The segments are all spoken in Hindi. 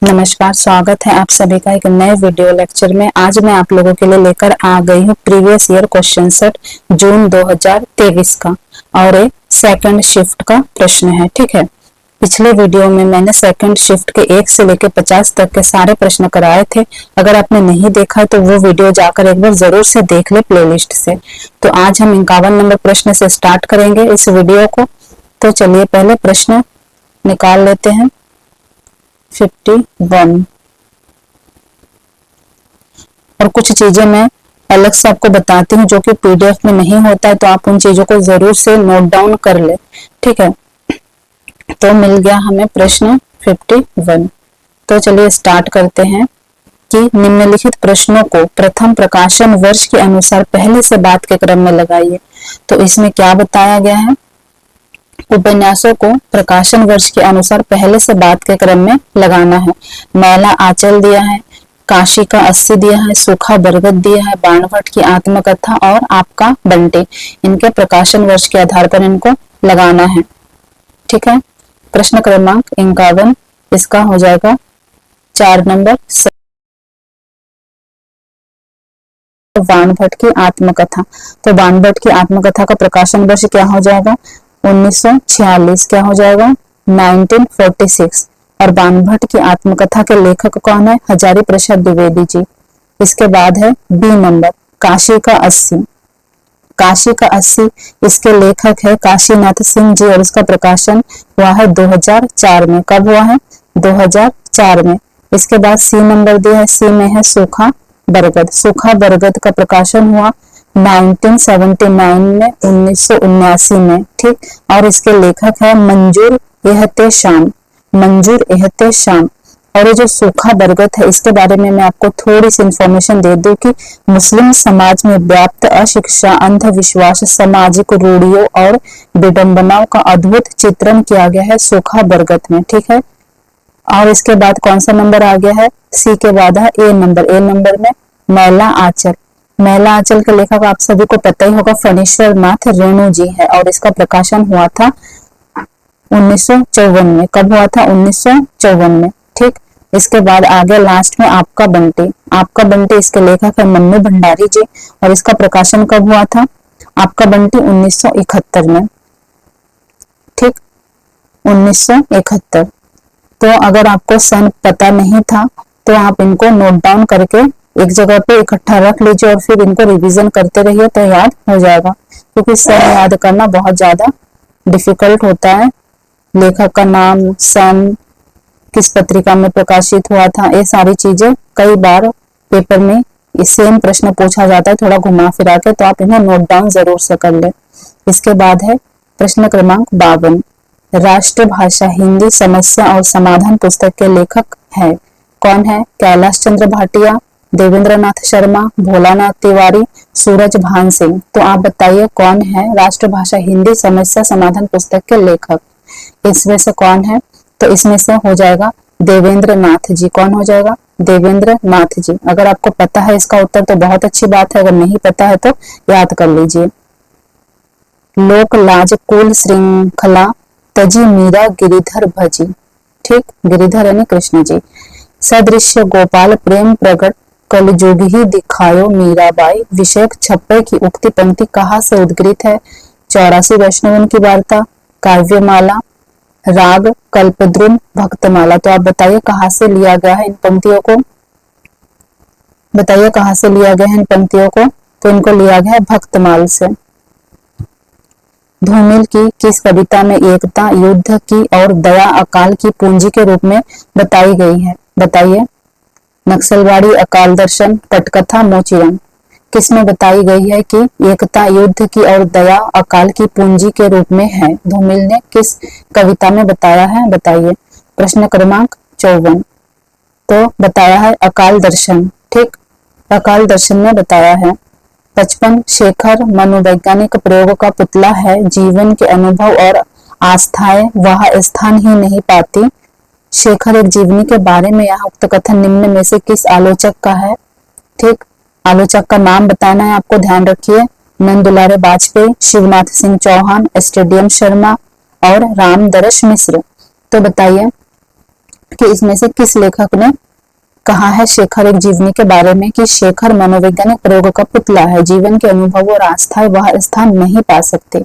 नमस्कार, स्वागत है आप सभी का एक नए वीडियो लेक्चर में। आज मैं आप लोगों के लिए लेकर आ गई हूँ प्रीवियस ईयर क्वेश्चन सेट जून 2023 का और एक सेकंड शिफ्ट का प्रश्न है। ठीक है, पिछले वीडियो में मैंने सेकंड शिफ्ट के 1 से लेकर 50 तक के सारे प्रश्न कराए थे। अगर आपने नहीं देखा तो वो वीडियो जाकर एक बार जरूर से देख ले प्लेलिस्ट से। तो आज हम 51 नंबर प्रश्न से स्टार्ट करेंगे इस वीडियो को। तो चलिए पहले प्रश्न निकाल लेते हैं। 51 और कुछ चीजें मैं अलग से आपको बताती हूँ जो कि पीडीएफ में नहीं होता है, तो आप उन चीजों को जरूर से नोट डाउन कर ले। ठीक है, तो मिल गया हमें प्रश्न 51। तो चलिए स्टार्ट करते हैं कि निम्नलिखित प्रश्नों को प्रथम प्रकाशन वर्ष के अनुसार पहले से बाद के क्रम में लगाइए। तो इसमें क्या बताया गया है, उपन्यासों को प्रकाशन वर्ष के अनुसार पहले से बाद के क्रम में लगाना है। मैला आंचल दिया है, काशी का 80 दिया है, सूखा बरगद दिया है, बाणभट्ट की आत्मकथा और आपका बंटी, इनके प्रकाशन वर्ष के आधार पर इनको लगाना है। ठीक है, प्रश्न क्रमांक 51 इसका हो जाएगा 4 नंबर। बाणभट्ट की आत्मकथा, तो बाणभट्ट की आत्मकथा का प्रकाशन वर्ष क्या हो जाएगा 1946, क्या हो जाएगा 1946। और बाणभट्ट की आत्मकथा के लेखक कौन है, हजारी प्रसाद द्विवेदी जी। इसके बाद है बी नंबर, काशी का 80। काशी का 80 इसके लेखक है काशीनाथ सिंह जी और इसका प्रकाशन हुआ है 2004 में। कब हुआ है, 2004 में। इसके बाद सी नंबर दिया है, सी में है सूखा बरगद। सूखा बरगद का प्रकाशन हुआ 1979 में, 1979 में। ठीक, और इसके लेखक है मंजूर एहते शाम, मंजूर एहते शाम। और ये जो सूखा बरगद है इसके बारे में मैं आपको थोड़ी सी इंफॉर्मेशन दे दूं कि मुस्लिम समाज में व्याप्त अशिक्षा, अंधविश्वास, सामाजिक रूढ़ियों और विडंबनाओं का अद्भुत चित्रण किया गया है सूखा बरगद में। ठीक है, और इसके बाद कौन सा नंबर आ गया है, सी के बाद है ए नंबर। ए नंबर में मैला आंचल। मैला आंचल के लेखक आप सभी को पता ही होगा फणीश्वर नाथ रेणु जी है और इसका प्रकाशन हुआ था 1954 में। कब हुआ था, 1954 में। ठीक, इसके बाद आगे लास्ट में आपका बंटी। आपका बंटी इसके लेखक है मन्नू भंडारी जी और इसका प्रकाशन कब हुआ था, आपका बंटी 1971 में। ठीक, 1971। तो अगर आपको सन पता नहीं था तो आप इनको नोट डाउन करके एक जगह पे इकट्ठा रख लीजिए और फिर इनको रिवीजन करते रहिए तो याद हो जाएगा, क्योंकि सन याद करना बहुत ज्यादा डिफिकल्ट होता है। लेखक का नाम, सन, किस पत्रिका में प्रकाशित हुआ था, ये सारी चीजें कई बार पेपर में सेम प्रश्न पूछा जाता है थोड़ा घुमा फिरा के, तो आप इन्हें नोट डाउन जरूर से कर ले। इसके बाद है प्रश्न क्रमांक 52। राष्ट्रभाषा हिंदी समस्या और समाधान पुस्तक के लेखक है कौन है, कैलाश चंद्र भाटिया, देवेंद्रनाथ शर्मा, भोलानाथ तिवारी, सूरज भान सिंह। तो आप बताइए कौन है राष्ट्रभाषा हिंदी समस्या समाधान पुस्तक के लेखक, इसमें से कौन है। तो इसमें से हो जाएगा देवेंद्र नाथ जी। कौन हो जाएगा, देवेंद्र नाथ जी। अगर आपको पता है इसका उत्तर तो बहुत अच्छी बात है, अगर नहीं पता है तो याद कर लीजिए। लोक लाज कुल श्रृंखला तजी मीरा गिरिधर भजी। ठीक, गिरिधर यानी कृष्ण जी। सदृश्य गोपाल प्रेम प्रगट कलयुग ही दिखायो मीराबाई, विषयक छप्पे की उक्ति पंक्ति कहाँ से उद्गृत है, 84 वैष्णवन की वार्ता, काव्यमाला, राग कल्पद्रुम, भक्तमाला। तो आप बताइए कहाँ से लिया गया है इन पंक्तियों को, बताइए कहाँ से लिया गया है इन पंक्तियों को। तो इनको लिया गया है भक्तमाल से। धूमिल की किस कविता में एकता, युद्ध की और दया अकाल की पूंजी के रूप में बताई गई है, बताइए। नक्सलवाड़ी, अकाल दर्शन, पटकथा, मोचीराम। किसमें बताई गई है कि एकता, युद्ध की और दया अकाल की पूंजी के रूप में है, धूमिल ने किस कविता में बताया है, बताइए। प्रश्न क्रमांक 54। तो बताया है अकाल दर्शन। ठीक, अकाल दर्शन में बताया है। 55 शेखर मनोवैज्ञानिक प्रयोग का पुतला है, जीवन के अनुभव और आस्थाएं वह स्थान ही नहीं पाती। शेखर एक जीवनी के बारे में यह उक्त कथन निम्न में से किस आलोचक का है। ठीक, आलोचक का नाम बताना है आपको, ध्यान रखिए। नंद दुलारे वाजपेयी, शिवनाथ सिंह चौहान, स्टेडियम शर्मा और रामदरस मिश्र। तो बताइए कि इसमें से किस लेखक ने कहा है शेखर एक जीवनी के बारे में कि शेखर मनोवैज्ञानिक प्रयोग का पुतला है, जीवन के अनुभव और आस्थाएं वह स्थान नहीं पा सकते।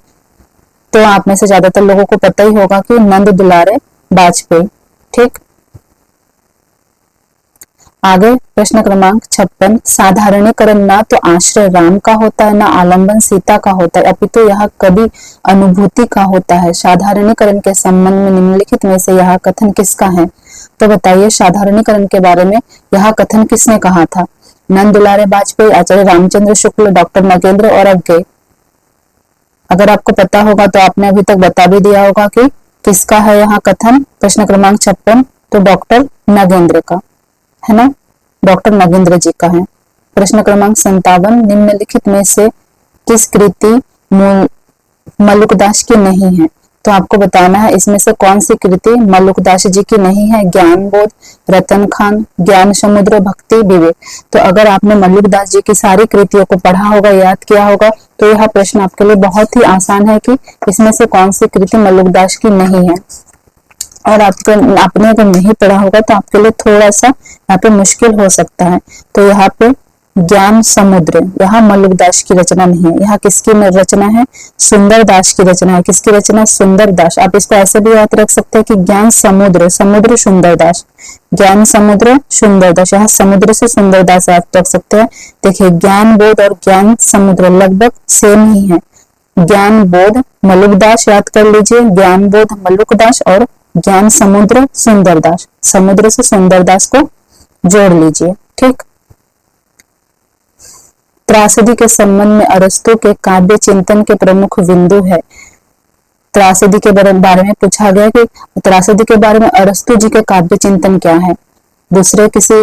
तो आप में से ज्यादातर लोगों को पता ही होगा कि नंद दुलारे बाजपेयी। ठीक, आगे प्रश्न क्रमांक 56, साधारणीकरण ना तो आश्रय राम का होता है ना आलंबन सीता का होता है, अपितु यह कवि अनुभूति का होता है। साधारणीकरण के संबंध में निम्नलिखित में से यह कथन किसका है? तो बताइए साधारणीकरण के बारे में यह कथन किसने कहा था? नंद दुलारे बाजपेयी, आचार्य रामचंद्र शुक्ल, डॉक्टर नगेंद्र और अज्ञे। अगर आपको पता होगा तो आपने अभी तक बता भी दिया होगा कि किसका है यहाँ कथन। प्रश्न क्रमांक 56 तो डॉक्टर नगेंद्र का है ना, डॉक्टर नगेंद्र जी का है। प्रश्न क्रमांक 57, निम्नलिखित में से किस कृति मल्लिकदास की नहीं है? तो आपको बताना है इसमें से कौन सी कृति मल्लिकदास जी की नहीं है। ज्ञान बोध, रतन खान, ज्ञान समुद्र, भक्ति, विवेक। तो अगर आपने मल्लिकदास जी की सारी कृतियों को पढ़ा होगा, याद किया होगा, तो यह प्रश्न आपके लिए बहुत ही आसान है कि इसमें से कौन सी कृति मल्लिकदास की नहीं है। और आपने अगर नहीं पढ़ा होगा तो आपके लिए थोड़ा सा यहाँ पे मुश्किल हो सकता है। तो यहाँ पे ज्ञान समुद्र, यहाँ मल्लिकदास की रचना नहीं है, यहाँ किसकी रचना है? सुंदर दास की रचना है। किसकी रचना? सुंदर दास। आप इसको ऐसे भी याद रख सकते हैं कि ज्ञान समुद्र, समुद्र सुंदर दास, ज्ञान समुद्र सुंदर दास, यहाँ समुद्र से सुंदर दास याद रख सकते हैं। देखिए ज्ञान बोध और ज्ञान समुद्र लगभग सेम ही है। ज्ञान बोध मल्लिकदास याद कर लीजिए, ज्ञान बोध मल्लिकदास और ज्ञान समुद्र सुंदरदास, समुद्र से सुंदरदास को जोड़ लीजिए। ठीक, त्रासदी के संबंध में अरस्तु के काव्य चिंतन के प्रमुख बिंदु है। त्रासदी के बारे में पूछा गया कि त्रासदी के बारे में अरस्तु जी के काव्य चिंतन क्या है। दूसरे किसी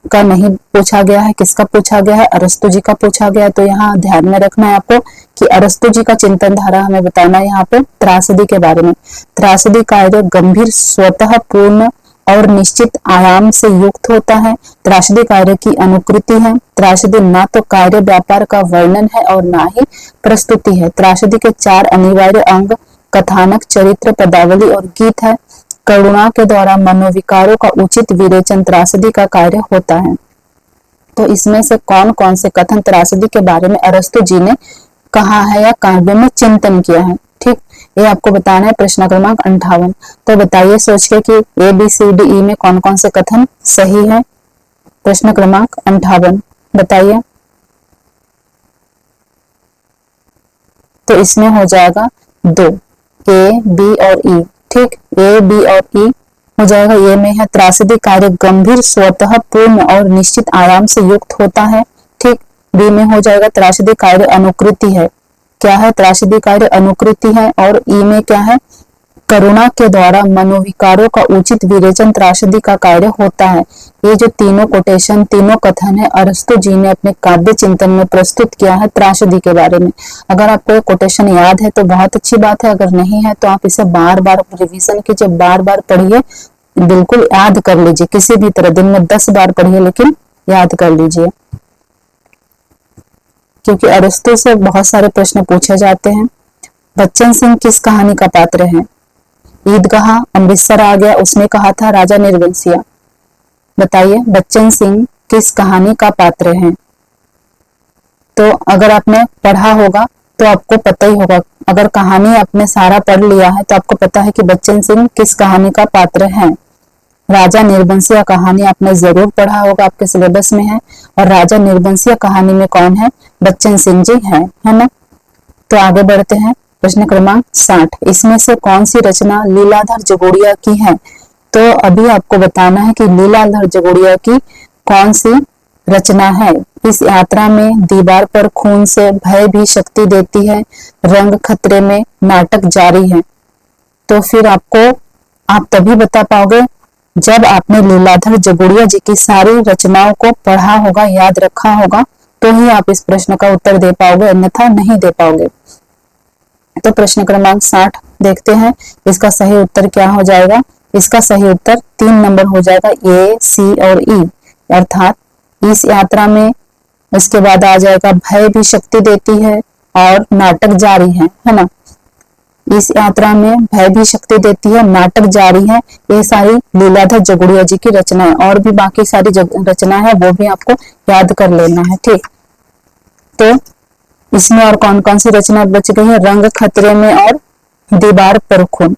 का नहीं पूछा गया है, किसका पूछा गया है? अरस्तु जी का पूछा गया है। तो यहाँ ध्यान में रखना है आपको कि अरस्तु जी का चिंतन धारा हमें बताना है यहाँ पे त्रासदी के बारे में। त्रासदी कार्य गंभीर, स्वतः पूर्ण और निश्चित आयाम से युक्त होता है। त्रासदी कार्य की अनुकृति है। त्रासदी ना तो कार्य व्यापार का वर्णन है और ना ही प्रस्तुति है। त्रासदी के 4 अनिवार्य अंग कथानक, चरित्र, पदावली और गीत है। करुणा के द्वारा मनोविकारों का उचित विवेचन त्रासदी का कार्य होता है। तो इसमें से कौन कौन से कथन त्रासदी के बारे में अरस्तु जी ने कहा है या काव्य में चिंतन किया है? ठीक, ये आपको बताना है। प्रश्न क्रमांक 58, तो बताइए सोच के कि A B C D E में कौन कौन से कथन सही है। प्रश्न क्रमांक 58 बताइए। तो इसमें हो जाएगा 2, ए बी और ई। ठीक, ए बी और ई हो जाएगा। ए में है त्रासदी कार्य गंभीर, स्वतः पूर्ण और निश्चित आयाम से युक्त होता है। ठीक, बी में हो जाएगा त्रासदी कार्य अनुकृति है। क्या है? त्रासदी कार्य अनुकृति है। और ई में क्या है? करुणा के द्वारा मनोविकारों का उचित विवेचन त्रासदी का कार्य होता है। ये जो तीनों कोटेशन, तीनों कथन है अरस्तु जी ने अपने काव्य चिंतन में प्रस्तुत किया है त्रासदी के बारे में। अगर आपको ये कोटेशन याद है तो बहुत अच्छी बात है, अगर नहीं है तो आप इसे बार बार रिवीजन कीजिए, बार बार पढ़िए, बिल्कुल याद कर लीजिए। किसी भी तरह दिन में 10 बार पढ़िए लेकिन याद कर लीजिए, क्योंकि अरस्तु से बहुत सारे प्रश्न पूछे जाते हैं। बच्चन सिंह किस कहानी का पात्र है? ईदगाह अमृतसर आ गया, उसने कहा था राजा निर्वंशिया। बताइए बच्चन सिंह किस कहानी का पात्र है? तो अगर आपने पढ़ा होगा तो आपको पता ही होगा। अगर कहानी आपने सारा पढ़ लिया है तो आपको पता है कि बच्चन सिंह किस कहानी का पात्र है। राजा निर्वंशिया कहानी आपने जरूर पढ़ा होगा, आपके सिलेबस में है। और राजा निर्वंशिया कहानी में कौन है? बच्चन सिंह जी है ना। तो आगे बढ़ते हैं। प्रश्न क्रमांक 60, इसमें से कौन सी रचना लीलाधर जगोड़िया की है? तो अभी आपको बताना है कि लीलाधर जगोड़िया की कौन सी रचना है। इस यात्रा में दीवार पर खून से भय भी शक्ति देती है, रंग खतरे में, नाटक जारी है। तो फिर आप तभी बता पाओगे जब आपने लीलाधर जगोड़िया जी की सारी रचनाओं को पढ़ा होगा, याद रखा होगा, तो ही आप इस प्रश्न का उत्तर दे पाओगे, अन्यथा नहीं दे पाओगे। तो प्रश्न क्रमांक 60 देखते हैं, इसका सही उत्तर क्या हो जाएगा। इसका सही उत्तर 3 नंबर हो जाएगा, ए, सी और ई। अर्थात इस यात्रा में इसके बाद आ जाएगा भय भी शक्ति देती है और नाटक जारी है ना। इस यात्रा में भय भी शक्ति देती है, नाटक जारी है। ये सारी लीलाधर जगुड़िया जी की रचना है, और भी बाकी सारी रचना है वो भी आपको याद कर लेना है। ठीक, तो इसमें और कौन कौन सी रचना बच गई है? रंग खतरे में और दीवार पर खून।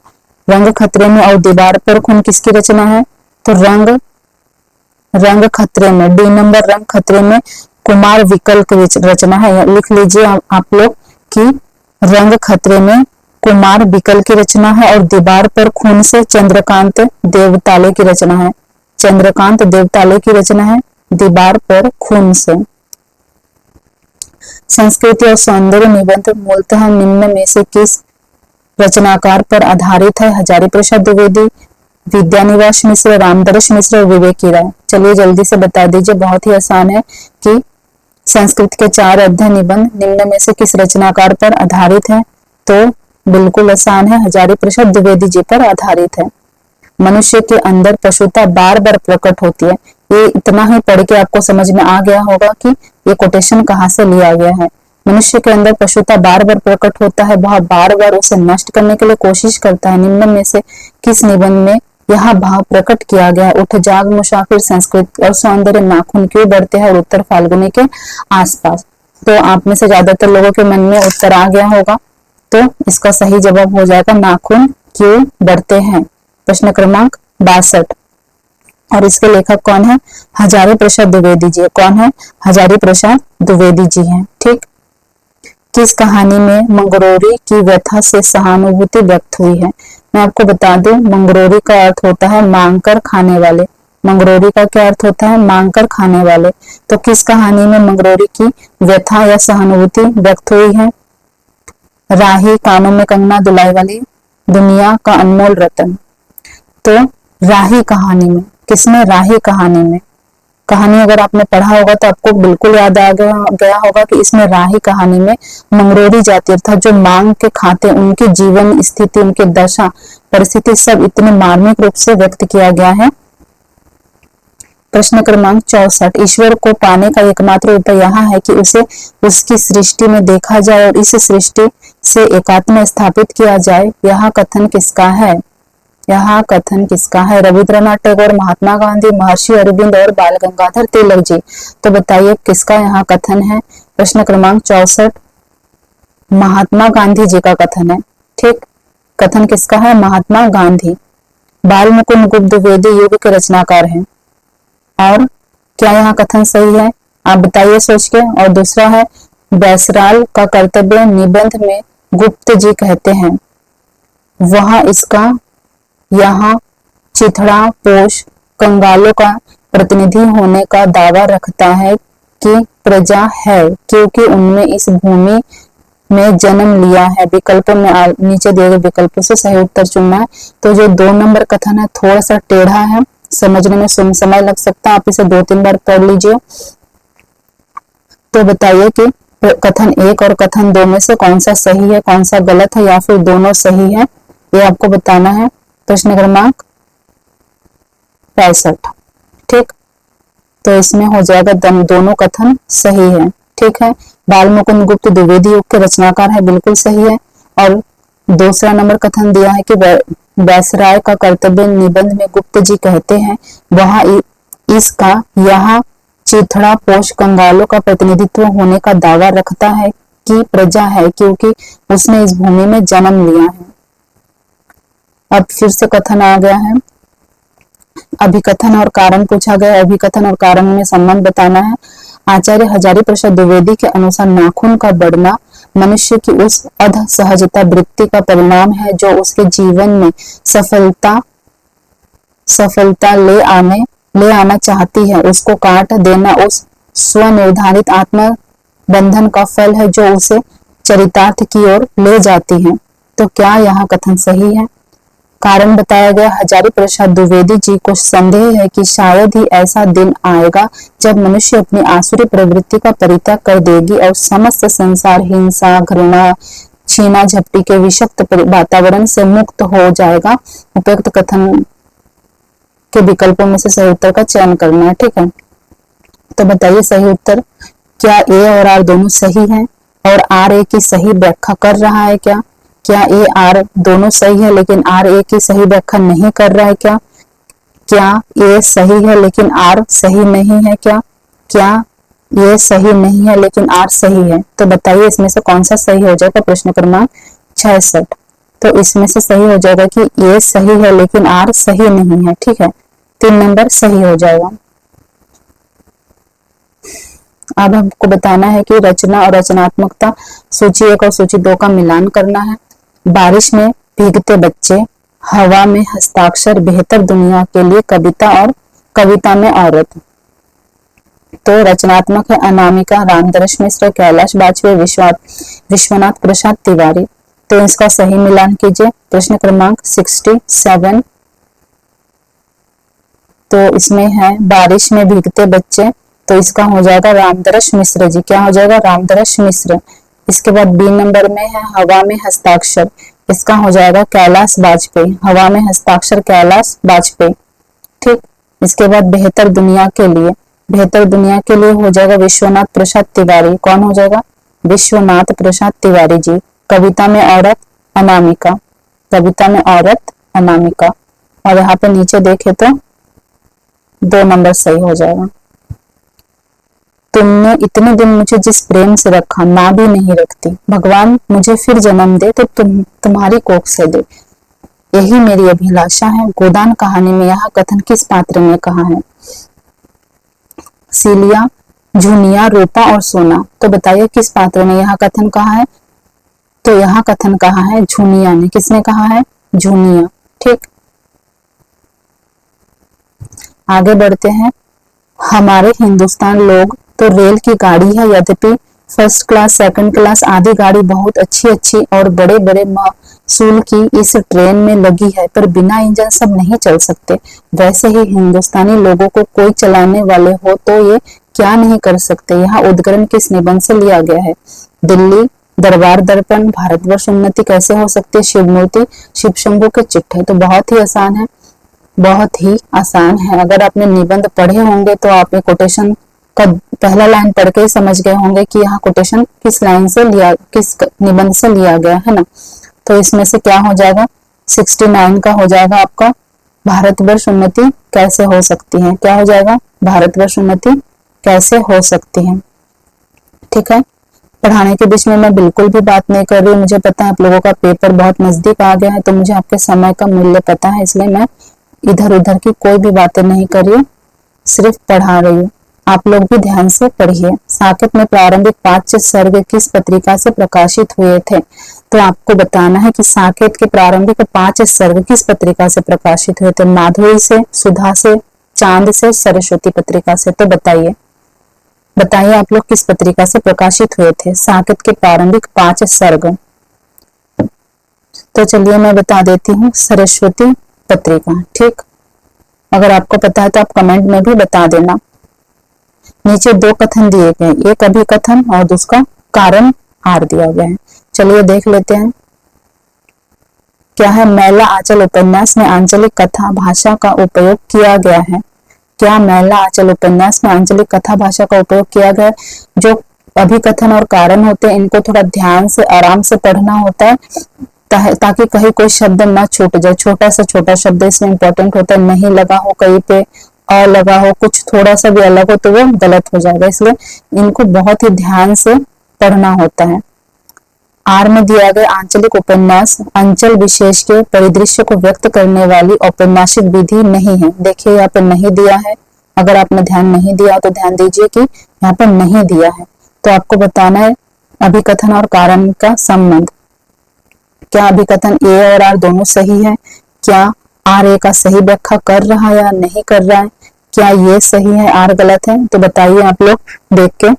रंग खतरे में और दीवार पर खून किसकी रचना है? तो रंग खतरे में, डी नंबर, रंग खतरे में कुमार विकल की रचना है। लिख लीजिए आप लोग कि रंग खतरे में कुमार विकल की रचना है, और दीवार पर खून से चंद्रकांत देवताले की रचना है। चंद्रकांत देवताले की रचना है दीवार पर खून से। संस्कृति और सौंदर्य निबंध मूलतः निम्न में से किस रचनाकार पर आधारित है? हजारी प्रसाद द्विवेदी, विद्यानिवास मिश्र, रामदर्श मिश्र और विवेकी राय। चलिए जल्दी से बता दीजिए, बहुत ही आसान है कि संस्कृत के 4 अध्ययन निबंध निम्न में से किस रचनाकार पर आधारित है? तो बिल्कुल आसान है, हजारी प्रसाद द्विवेदी जी पर आधारित है। मनुष्य के अंदर पशुता बार बार प्रकट होती है। ये इतना ही पढ़ के आपको समझ में आ गया होगा कि ये कोटेशन कहाँ से लिया गया है। मनुष्य के अंदर पशुता बार बार प्रकट होता है, वह बार बार उसे नष्ट करने के लिए कोशिश करता है। निम्न में से किस निबंध में यह भाव प्रकट किया गया? उठ जाग मुसाफिर, संस्कृत और सौंदर्य, नाखून क्यों बढ़ते हैं और उत्तर फाल्गुनी के आसपास। तो आप में से ज्यादातर लोगों के मन में उत्तर आ गया होगा, तो इसका सही जवाब हो जाएगा नाखून क्यों बढ़ते हैं, प्रश्न क्रमांक 62। और इसके लेखक कौन है? हजारी प्रसाद द्विवेदी जी। कौन है? हजारी प्रसाद द्विवेदी जी हैं। ठीक, किस कहानी में मंगरोरी की व्यथा से सहानुभूति व्यक्त हुई है? मैं आपको बता दूं, मंगरोरी का अर्थ होता है मांग कर खाने वाले। मंगरोरी का क्या अर्थ होता है? मांग कर खाने वाले। तो किस कहानी में मंगरोरी की व्यथा या सहानुभूति व्यक्त हुई है? राही, कानों में कंगना दुलाई वाली, दुनिया का अनमोल रतन। तो राही कहानी में, किसमें? राही कहानी में। कहानी अगर आपने पढ़ा होगा तो आपको बिल्कुल याद आ गया होगा कि इसमें राही कहानी में मंगरोरी जाति अर्थात जो मांग के खाते, उनकी जीवन स्थिति, उनकी दशा परिस्थिति सब इतने मार्मिक रूप से व्यक्त किया गया है। प्रश्न क्रमांक 64। ईश्वर को पाने का एकमात्र उपाय यह है कि उसे उसकी सृष्टि में देखा जाए और इस सृष्टि से एकात्म स्थापित किया जाए। यह कथन किसका है? यह कथन किसका है? रविंद्रनाथ टैगोर, महात्मा गांधी, महर्षि अरविंद और बाल गंगाधर तिलक जी। तो बताइए किसका यहाँ कथन है? प्रश्न क्रमांक 64 महात्मा गांधी जी का कथन है। ठीक, कथन किसका है? महात्मा गांधी। बाल मुकुंद गुप्त द्विवेदी युग के रचनाकार हैं। और क्या यहाँ कथन सही है? आप बताइए सोच के। और दूसरा है बैसराल का कर्तव्य निबंध में गुप्त जी कहते हैं वह इसका यहाँ चिथड़ा पोष कंगालों का प्रतिनिधि होने का दावा रखता है कि प्रजा है क्योंकि उनमें इस भूमि में जन्म लिया है। विकल्पों में नीचे दिए गए विकल्पों से सही उत्तर चुनना है। तो जो 2 नंबर कथन है थोड़ा सा टेढ़ा है, समझने में समय लग सकता है, आप इसे 2-3 बार पढ़ लीजिए। तो बताइए कि कथन 1 और कथन 2 में से कौन सा सही है, कौन सा गलत है, या फिर दोनों सही है, ये आपको बताना है। प्रश्न क्रमांक 65। ठीक, तो इसमें हो जाएगा दोनों कथन सही है। ठीक है, बाल मुकुंद गुप्त द्विवेदी युग के रचनाकार है, बिल्कुल सही है। और दूसरा नंबर कथन दिया है कि बैसराय का कर्तव्य निबंध में गुप्त जी कहते हैं वह इसका यहाँ चिथड़ा पोष कंगालों का प्रतिनिधित्व होने का दावा रखता है कि प्रजा है क्योंकि उसने इस भूमि में जन्म लिया है। अब फिर से कथन आ गया है, अभिकथन और कारण पूछा गया। अभिकथन और कारण में संबंध बताना है। आचार्य हजारी प्रसाद द्विवेदी के अनुसार नाखून का बढ़ना मनुष्य की उस अध सहजता वृत्ति का परिणाम है जो उसके जीवन में सफलता ले आना चाहती है। उसको काट देना उस स्वनिर्धारित आत्म बंधन का फल है जो उसे चरितार्थ की ओर ले जाती है। तो क्या यहाँ कथन सही है? कारण बताया गया, हजारी प्रसाद द्विवेदी जी को संदेह है कि शायद ही ऐसा दिन आएगा जब मनुष्य अपनी आसुरी प्रवृत्ति का परित्याग कर देगी और समस्त संसार हिंसा, घृणा, छीना झपटी के विषक्त वातावरण से मुक्त हो जाएगा। उपयुक्त कथन के विकल्पों में से सही उत्तर का चयन करना है। ठीक है, तो बताइए सही उत्तर। क्या ए और आर दोनों सही है और आर ए की सही व्याख्या कर रहा है? क्या क्या ए आर दोनों सही है लेकिन आर ए की सही व्याख्या नहीं कर रहा है क्या? क्या ए सही है लेकिन आर सही नहीं है क्या? क्या ये सही नहीं है लेकिन आर सही है? तो बताइए इसमें से कौन सा सही हो जाएगा? प्रश्न क्रमांक 66। तो इसमें से सही हो जाएगा कि ये सही है लेकिन आर सही नहीं है। ठीक है, 3 नंबर सही हो जाएगा। अब हमको बताना है कि रचना और रचनात्मकता, सूची 1 और सूची 2 का मिलान करना है। बारिश में भीगते बच्चे, हवा में हस्ताक्षर, बेहतर दुनिया के लिए, कविता और कविता में औरत। तो रचनात्मक है अनामिका, रामदर्श मिश्र, कैलाश बाजपेयी, विश्वनाथ प्रसाद तिवारी। तो इसका सही मिलान कीजिए। प्रश्न क्रमांक 67। तो इसमें है बारिश में भीगते बच्चे, तो इसका हो जाएगा रामदर्श मिश्र जी। क्या हो जाएगा? रामदर्श मिश्र। इसके बाद बी नंबर में है हवा में हस्ताक्षर, इसका हो जाएगा कैलाश बाजपेयी। हवा में हस्ताक्षर कैलाश बाजपेयी। ठीक, इसके बाद बेहतर दुनिया के लिए, बेहतर दुनिया के लिए हो जाएगा विश्वनाथ प्रसाद तिवारी। कौन हो जाएगा? विश्वनाथ प्रसाद तिवारी जी। कविता में औरत, अनामिका। कविता में औरत, अनामिका। और यहाँ पे नीचे देखे तो 2 नंबर सही हो जाएगा। तुमने इतने दिन मुझे जिस प्रेम से रखा, माँ भी नहीं रखती, भगवान मुझे फिर जन्म दे तो तुम्हारी कोख से दे, यही मेरी अभिलाषा है। गोदान कहानी में यह कथन किस पात्र ने कहा है? सीलिया, झुनिया, रूपा और सोना। तो बताइए किस पात्र ने यह कथन कहा है? तो यह कथन कहा है झुनिया ने। किसने कहा है? झुनिया। ठीक, आगे बढ़ते हैं। हमारे हिंदुस्तान लोग तो रेल की गाड़ी है, यद्यपि फर्स्ट क्लास, सेकंड क्लास आदि गाड़ी बहुत अच्छी अच्छी और बड़े बड़े महसूल की इस ट्रेन में लगी है, पर बिना इंजन सब नहीं चल सकते। वैसे ही हिंदुस्तानी लोगों को कोई चलाने वाले हो तो ये क्या नहीं कर सकते। यहाँ उद्ग्रहण किस निबंध से लिया गया है? दिल्ली दरबार दर्पण, भारतवर्ष उन्नति कैसे हो सकती है, शिवमूर्ति, शिव शंभू के चिट्ठे। तो बहुत ही आसान है, बहुत ही आसान है। अगर आपने निबंध पढ़े होंगे तो आप ये कोटेशन का पहला लाइन पढ़ के समझ गए होंगे कि यहाँ कोटेशन किस लाइन से लिया, किस निबंध से लिया गया है ना। तो इसमें से क्या हो जाएगा? 69 का हो जाएगा आपका भारतवर्ष उन्नति कैसे हो सकती है। क्या हो जाएगा? भारतवर्ष उन्नति कैसे हो सकती है। ठीक है, पढ़ाने के बीच में मैं बिल्कुल भी बात नहीं कर रही हूँ। मुझे पता है आप लोगों का पेपर बहुत नजदीक आ गया है, तो मुझे आपके समय का मूल्य पता है, इसलिए मैं इधर उधर की कोई भी बातें नहीं कर रही हूँ, सिर्फ पढ़ा रही हूँ। आप लोग भी ध्यान से पढ़िए। साकेत में प्रारंभिक 5 सर्ग किस पत्रिका से प्रकाशित हुए थे? तो आपको बताना है कि साकेत के प्रारंभिक 5 सर्ग किस पत्रिका से प्रकाशित हुए थे? माधुरी से, सुधा से, चांद से, सरस्वती पत्रिका से। तो बताइए बताइए आप लोग किस पत्रिका से प्रकाशित हुए थे साकेत के प्रारंभिक 5 सर्ग? तो चलिए मैं बता देती हूँ, सरस्वती पत्रिका। ठीक, अगर आपको पता है तो आप कमेंट में भी बता देना। नीचे 2 कथन दिए गए, एक अभिकथन और दूसरा कारण आर दिया गया है। चलिए देख लेते हैं क्या है। मैला आंचल उपन्यास में आंचलिक कथा भाषा का उपयोग किया गया है। क्या मैला आंचल उपन्यास में आंचलिक कथा भाषा का उपयोग किया गया है? जो अभिकथन और कारण होते हैं इनको थोड़ा ध्यान से आराम से पढ़ना होता है, ताकि कहीं कोई शब्द ना छूट जाए। छोटा से छोटा शब्द इसमें इंपॉर्टेंट होता है, नहीं लगा हो कहीं पे, और लगा हो, कुछ थोड़ा सा भी अलग हो तो वो गलत हो जाएगा, इसलिए इनको बहुत ही ध्यान से पढ़ना होता है। आर में दिया गया आंचलिक उपन्यास अंचल विशेष के परिदृश्य को व्यक्त करने वाली औपन्यासिक विधि नहीं है। देखिए यहाँ पे नहीं दिया है, अगर आपने ध्यान नहीं दिया तो ध्यान दीजिए कि यहाँ पे नहीं दिया है। तो आपको बताना है अभिकथन और कारण का संबंध। क्या अभिकथन ए और आर दोनों सही है? क्या आर ए का सही व्याख्या कर रहा है या नहीं कर रहा है? क्या ये सही है, आर गलत है? तो बताइए आप लोग देख के।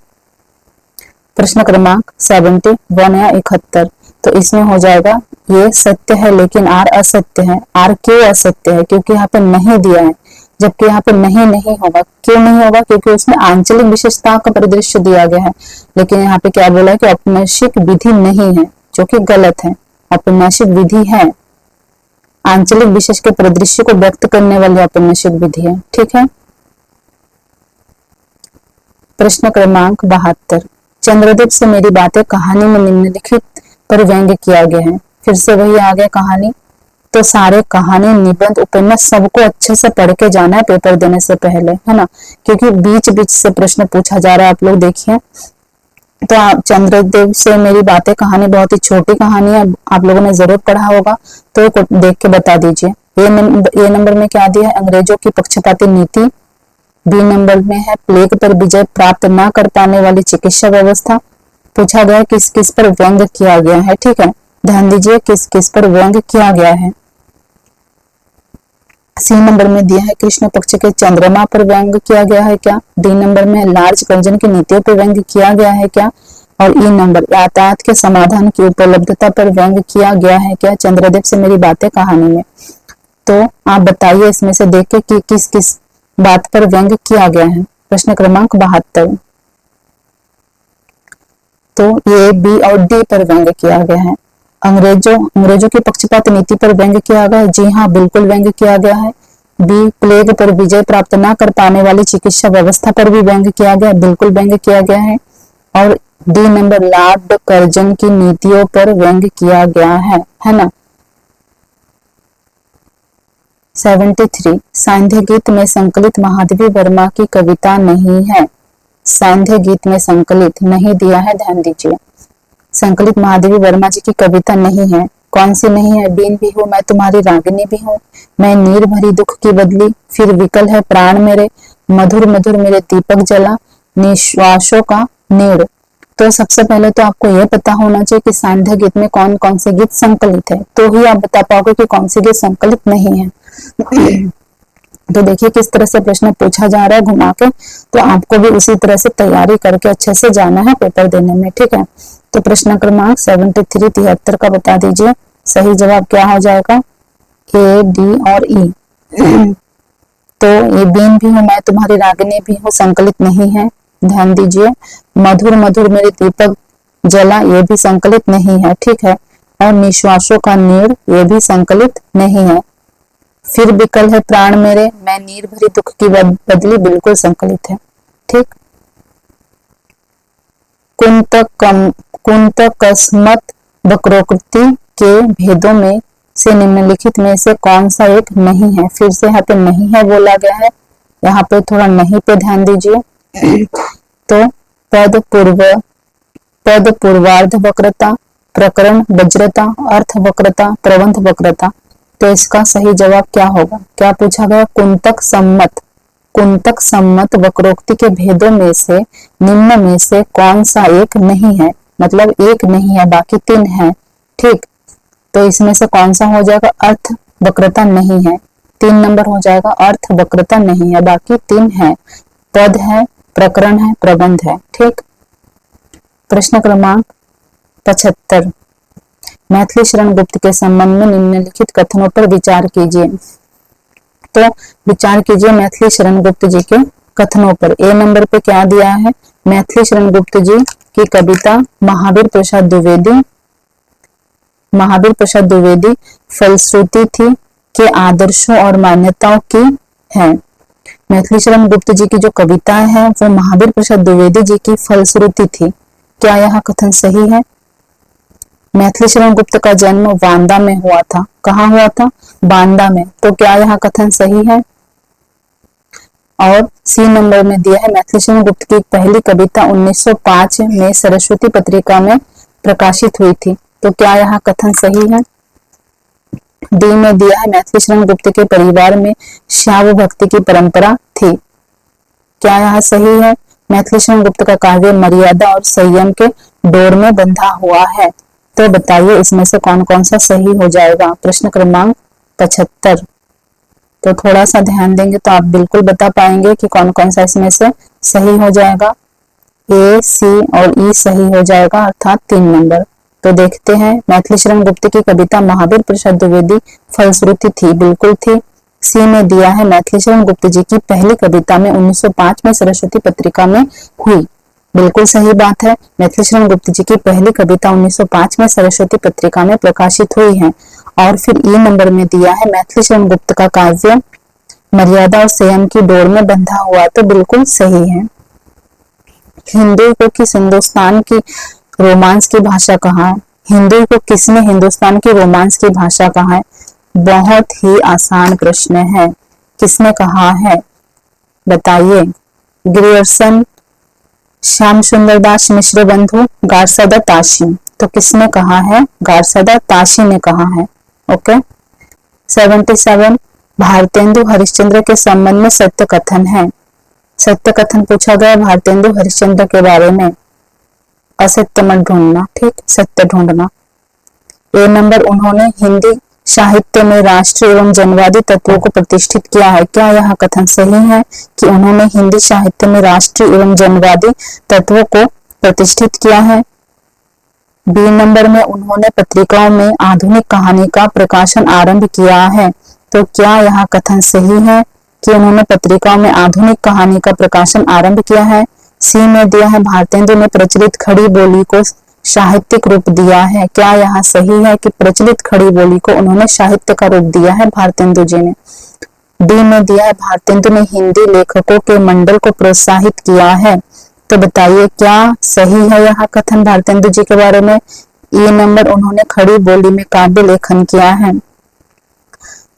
प्रश्न क्रमांक 71 या 71, तो इसमें हो जाएगा ये सत्य है लेकिन आर असत्य है। आर क्यों असत्य है? क्योंकि यहाँ पे नहीं दिया है, जबकि यहाँ पे नहीं नहीं होगा। क्यों नहीं होगा? क्योंकि उसमें आंचलिक विशेषता का परिदृश्य दिया गया है, लेकिन यहाँ पे क्या बोला है कि औपन्यासिक विधि नहीं है, जो कि गलत है। औपन्यासिक विधि है, आंचलिक विशेष के परिदृश्य को व्यक्त करने वाली औपन्यासिक विधि है। ठीक है। प्रश्न क्रमांक 72, चंद्रदेव से मेरी बातें कहानी में निम्नलिखित पर व्यंग्य किया गया है। फिर से वही आ गया कहानी। तो सारे कहानी, निबंध, उपन्यास सबको अच्छे से पढ़ के जाना है पेपर देने से पहले, है ना, क्योंकि बीच बीच से प्रश्न पूछा जा रहा है। आप लोग देखिए, तो आप चंद्रदेव से मेरी बातें कहानी बहुत ही छोटी कहानी है, आप लोगों ने जरूर पढ़ा होगा, तो देख के बता दीजिए। ए नंबर में क्या दिया है, अंग्रेजों की पक्षपाती नीति। बी नंबर में है प्लेग पर विजय प्राप्त न कर पाने वाली चिकित्सा व्यवस्था। पूछा गया किस किस पर व्यंग किया गया है, ठीक है, ध्यान दीजिए किस किस पर व्यंग किया गया है। सी नंबर में दिया है कृष्ण पक्ष के चंद्रमा पर व्यंग किया गया है क्या। डी नंबर में लार्ज कर्जन की नीतियों पर व्यंग किया गया है क्या। और ई नंबर यातायात के समाधान की उपलब्धता पर व्यंग किया गया है क्या चंद्रदेव से मेरी बातें कहानी में। तो आप बताइए इसमें से देख के कि किस किस बात पर व्यंग किया गया है। प्रश्न क्रमांक 72। तो ए, बी और डी पर व्यंग किया गया है। अंग्रेजों की पक्षपात नीति पर व्यंग किया गया है, जी हाँ बिल्कुल व्यंग किया गया है। बी, प्लेग पर विजय प्राप्त न कर पाने वाली चिकित्सा व्यवस्था पर भी व्यंग किया गया, बिल्कुल व्यंग किया गया है। और डी नंबर, लॉर्ड कर्जन की नीतियों पर व्यंग किया गया है ना। 73, सांध्य गीत में संकलित महादेवी वर्मा की कविता नहीं है। सांध्य गीत में संकलित नहीं दिया है, ध्यान दीजिए। संकलित महादेवी वर्मा जी की कविता नहीं है, कौन सी नहीं है। बीन भी हूँ मैं तुम्हारी रागिनी भी हूँ, मैं नीर भरी दुख की बदली, फिर विकल है प्राण मेरे, मधुर मधुर मेरे दीपक जला, निश्वासों का नीड़। तो सबसे पहले तो आपको यह पता होना चाहिए कि सांध्य गीत में कौन कौन से गीत संकलित है, तो ही आप बता पाओगे कि कौन से गीत संकलित नहीं है। तो देखिए किस तरह से प्रश्न पूछा जा रहा है घुमा के, तो आपको भी उसी तरह से तैयारी करके अच्छे से जाना है पेपर देने में, ठीक है। तो प्रश्न क्रमांक 73 73 का बता दीजिए सही जवाब क्या हो जाएगा, ए, डी और ई। तो ये बीन भी हूँ मैं तुम्हारी रागिनी भी हूँ संकलित नहीं है, ध्यान दीजिए। मधुर मधुर मेरे दीपक जला ये भी संकलित नहीं है, ठीक है। और निश्वासों का नीड़ ये भी संकलित नहीं है। फिर विकल है प्राण मेरे, मैं नीर भरी दुख की बदली बिल्कुल संकलित है, ठीक। कुंतकस्मत वक्रोक्ति के भेदों में से निम्नलिखित में से कौन सा एक नहीं है। फिर से यहाँ पे नहीं है बोला गया है, यहाँ पे थोड़ा नहीं पे ध्यान दीजिए। तो पद पूर्वार्ध वक्रता, प्रकरण वज्रता, अर्थ वक्रता, प्रबंध वक्रता। तो इसका सही जवाब क्या होगा, क्या पूछा गया, कुंतक सम्मत वक्रोक्ति के भेदों में से निम्न में से कौन सा एक नहीं है, मतलब एक नहीं है बाकी 3 है, ठीक। तो इसमें से कौन सा हो जाएगा, अर्थ वक्रता नहीं है, 3 नंबर हो जाएगा, अर्थ वक्रता नहीं है बाकी 3 है, पद है, प्रकरण है, प्रबंध है, ठीक। प्रश्न क्रमांक 75, मैथिली शरण गुप्त के संबंध में निम्नलिखित कथनों पर विचार कीजिए। तो विचार कीजिए मैथिली शरण गुप्त जी के कथनों पर। ए नंबर पे क्या दिया है, मैथिली शरण गुप्त जी की कविता महावीर प्रसाद द्विवेदी फलश्रुति थी के आदर्शों और मान्यताओं की है। मैथिली शरण गुप्त जी की जो कविता है वो महावीर प्रसाद द्विवेदी जी की फलश्रुति थी, क्या यह कथन सही है। मैथिली शरण गुप्त का जन्म बांदा में हुआ था, कहाँ हुआ था, बांदा में, तो क्या यह कथन सही है। और सी नंबर में दिया है मैथिली शरण गुप्त की पहली कविता 1905 में सरस्वती पत्रिका में प्रकाशित हुई थी, तो क्या यह कथन सही है। डी में दिया है मैथिली शरण गुप्त के परिवार में शैव भक्ति की परंपरा थी, क्या यह सही है। मैथिली शरण गुप्त का काव्य मर्यादा और संयम के डोर में बंधा हुआ है, तो बताइए इसमें से कौन कौन सा सही हो जाएगा। प्रश्न क्रमांक 75, तो थोड़ा सा ध्यान देंगे तो आप बिल्कुल बता पाएंगे कि कौन कौन सा इसमें से सही हो जाएगा। ए, सी और ई सही हो जाएगा, अर्थात 3 नंबर। तो देखते हैं, मैथिली शरण गुप्त की कविता महावीर प्रसाद द्विवेदी फलश्रुति थी, बिल्कुल थी। सी में दिया है मैथिली शरण गुप्त जी की पहली कविता में 1905 में सरस्वती पत्रिका में हुई, बिल्कुल सही बात है। मैथिली शरण गुप्त जी की पहली कविता 1905 में सरस्वती पत्रिका में प्रकाशित हुई है। और फिर ई नंबर में दिया है मैथिली शरण गुप्त का काव्य मर्यादा और संयम की डोर में बंधा हुआ, तो बिल्कुल सही है। हिंदू को किस हिंदुस्तान की रोमांस की भाषा कहा, हिंदू को किसने हिंदुस्तान की रोमांस की भाषा कहा है? बहुत ही आसान प्रश्न है। किसने कहा है बताइए? ग्रियर्सन, श्याम सुंदर दास मिश्र बंधु, गारसादा ताशी। तो किसने कहा है? गारसादा ताशी ने कहा है। ओके। 77 भारतेंदु हरिश्चंद्र के संबंध में सत्य कथन है। सत्य कथन पूछा गया भारतेंदु हरिश्चंद्र के बारे में। असत्य मत ढूंढना, ठीक, सत्य ढूंढना। ए नंबर, उन्होंने हिंदी साहित्य में राष्ट्रीय एवं जनवादी तत्वों को प्रतिष्ठित किया है। क्या यह कथन सही है कि उन्होंने हिंदी साहित्य में राष्ट्रीय एवं जनवादी तत्वों को प्रतिष्ठित किया है? बी नंबर में, उन्होंने पत्रिकाओं में आधुनिक कहानी का प्रकाशन आरंभ किया है। तो क्या यह कथन सही है कि उन्होंने पत्रिकाओं में आधुनिक कहानी का प्रकाशन आरंभ किया है? सी में दिया है भारतेंदु ने प्रचलित खड़ी बोली को साहित्यिक रूप दिया है। क्या यह सही है कि प्रचलित खड़ी बोली को उन्होंने साहित्य का रूप दिया है भारतेंदु जी ने? डी में दिया है भारतेंदु ने हिंदी लेखकों के मंडल को प्रोत्साहित किया है। तो बताइए क्या सही है यह कथन भारतेंदु जी के बारे में? ई नंबर, उन्होंने खड़ी बोली में काव्य लेखन किया है।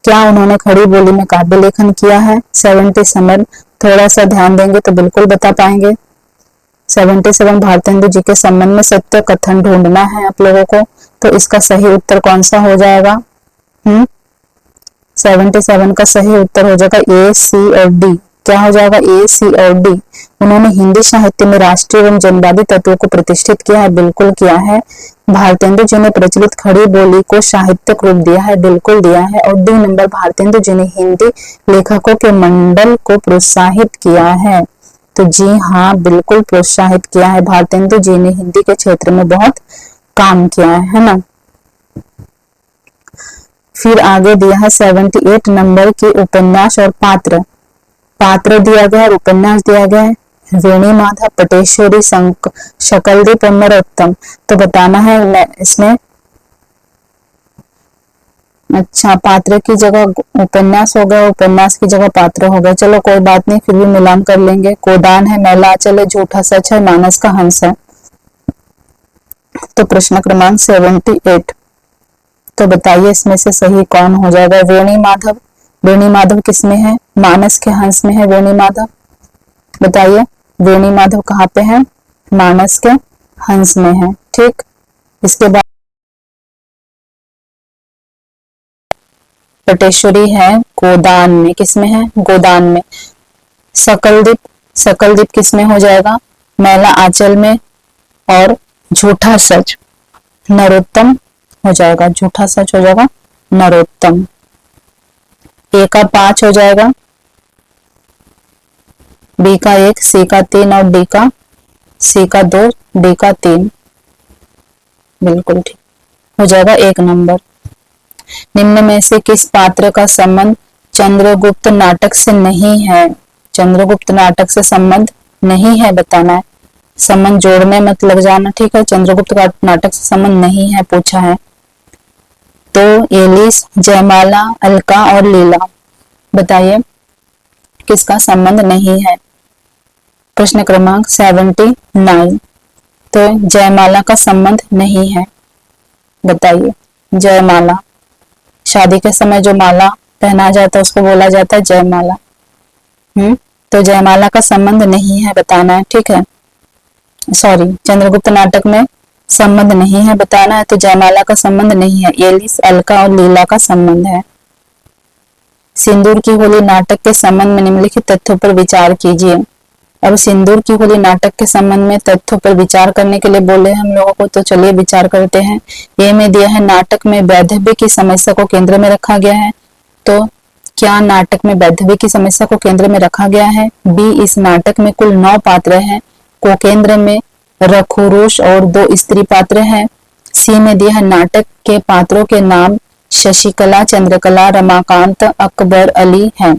क्या उन्होंने खड़ी बोली में काव्य लेखन किया है? 77 थोड़ा सा ध्यान देंगे तो बिल्कुल बता पाएंगे। 77 भारतेंदु जी के संबंध में सत्य कथन ढूंढना है आप लोगों को। तो इसका सही उत्तर कौन सा हो जाएगा? 77 का सही उत्तर हो जाएगा ए, सी और डी। क्या हो जाएगा? ए, सी और डी। उन्होंने हिंदी साहित्य में राष्ट्रीय एवं जनवादी तत्वों को प्रतिष्ठित किया है, बिल्कुल किया है। भारतेंदु जी ने प्रचलित खड़ी बोली को साहित्यिक रूप दिया है, बिल्कुल दिया है। और डी नंबर, भारतेंदु जी ने हिंदी लेखकों के मंडल को प्रोत्साहित किया है। तो जी हाँ, बिल्कुल प्रोत्साहित किया है। भारतेंदु जी ने हिंदी के क्षेत्र में बहुत काम किया है ना। फिर आगे दिया है 78 नंबर की उपन्यास और पात्र। पात्र दिया गया है, उपन्यास दिया गया है वेणी माधव, पटेश्वरी, शकलदीप और नरोत्तम। तो बताना है इसमें। अच्छा, पात्र की जगह उपन्यास हो गया, उपन्यास की जगह पात्र हो गया। चलो कोई बात नहीं, फिर भी मिलान कर लेंगे। गोदान है, मैला आंचल है, झूठा सच है, मानस का हंस है। तो प्रश्न क्रमांक 78। तो बताइए इसमें से सही कौन हो जाएगा? वेणी माधव। वेणी माधव किसमें है? मानस के हंस में है वेणी माधव। बताइए वेणी माधव कहाँ पे है? मानस के हंस में है, ठीक। इसके बाद पटेश्वरी है गोदान में। किसमें है? गोदान में। सकलदीप, सकलदीप किसमें हो जाएगा? मैला आंचल में। और झूठा सच नरोत्तम हो जाएगा, झूठा सच हो जाएगा नरोत्तम। ए का 5 हो जाएगा, बी का 1, सी का 3 और डी का सी का 2, डी का 3। बिल्कुल ठीक हो जाएगा 1 नंबर। निम्न में से किस पात्र का संबंध चंद्रगुप्त नाटक से नहीं है? चंद्रगुप्त नाटक से संबंध नहीं है बताना है। संबंध जोड़ने मत लग जाना, ठीक है। चंद्रगुप्त का नाटक से संबंध नहीं है पूछा है। तो एलिस, जयमाला, अलका और लीला। बताइए किसका संबंध नहीं है? प्रश्न क्रमांक 79। तो जयमाला का संबंध नहीं है। बताइए जयमाला, शादी के समय जो माला पहना जाता है उसको बोला जाता है जयमाला। तो जयमाला का संबंध नहीं है बताना है, ठीक है। सॉरी, चंद्रगुप्त नाटक में संबंध नहीं है बताना है। तो जयमाला का संबंध नहीं है, एलिस, अलका और लीला का संबंध है। सिंदूर की होली नाटक के संबंध में निम्नलिखित तथ्यों पर विचार कीजिए। अब सिंदूर की होली नाटक के संबंध में तथ्यों पर विचार करने के लिए बोले हम लोगों को, तो चलिए विचार करते हैं। ए में दिया है नाटक में वैधव्य की समस्या को केंद्र में रखा गया है। तो क्या नाटक में वैधव्य की समस्या को केंद्र में रखा गया है? बी, इस नाटक में कुल 9 पात्र हैं को केंद्र में रखुरुष और 2 स्त्री पात्र हैं। सी में दिया है नाटक के पात्रों के नाम शशिकला, चंद्रकला, रमाकांत, अकबर, अली हैं।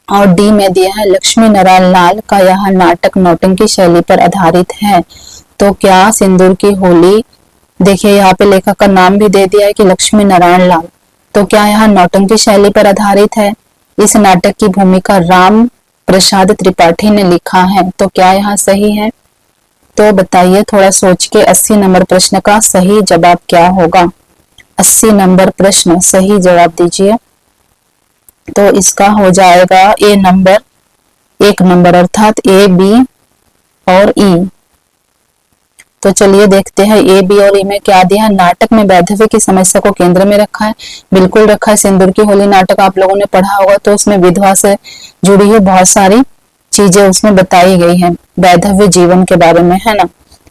और डी में दिया है लक्ष्मी नारायण लाल का यह नाटक नौटंकी शैली पर आधारित है। तो क्या सिंदूर की होली, देखिए यहाँ पे लेखक का नाम भी दे दिया है कि लक्ष्मी नारायण लाल। तो क्या यह नौटंकी शैली पर आधारित है? इस नाटक की भूमिका राम प्रसाद त्रिपाठी ने लिखा है। तो क्या यहाँ सही है? तो बताइए थोड़ा सोच के 80 नंबर प्रश्न का सही जवाब क्या होगा। 80 नंबर प्रश्न सही जवाब दीजिए। तो इसका हो जाएगा ए नंबर, 1 नंबर अर्थात ए, बी और ई। तो चलिए देखते हैं ए, बी और ई में क्या दिया है। नाटक में वैधव्य की समस्या को केंद्र में रखा है, बिल्कुल रखा है। सिंदूर की होली नाटक आप लोगों ने पढ़ा होगा, तो उसमें विधवा से जुड़ी हुई बहुत सारी चीजें उसमें बताई गई है, वैधव्य जीवन के बारे में, है ना।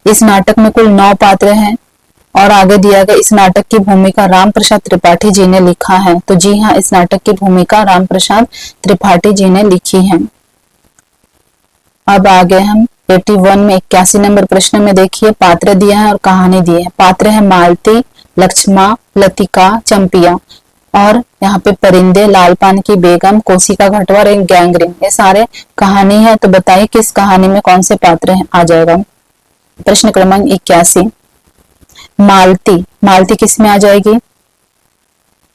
इस नाटक में कुल 9 पात्र हैं और आगे दिया गया इस नाटक की भूमिका राम प्रसाद त्रिपाठी जी ने लिखा है। तो जी हाँ, इस नाटक की भूमिका राम प्रसाद त्रिपाठी जी ने लिखी है। अब आगे हम 81 में 81 नंबर प्रश्न में देखिए पात्र दिया है और कहानी दी है। पात्र है मालती, लक्ष्मा, लतिका, चंपिया और यहाँ पे परिंदे, लालपान की बेगम, कोशिका घटवार, एक गैंगरेन, ये सारे कहानी है। तो बताइए किस कहानी में कौन से पात्र हैं, आ जाएगा। प्रश्न क्रमांक 81, मालती, मालती किस में आ जाएगी,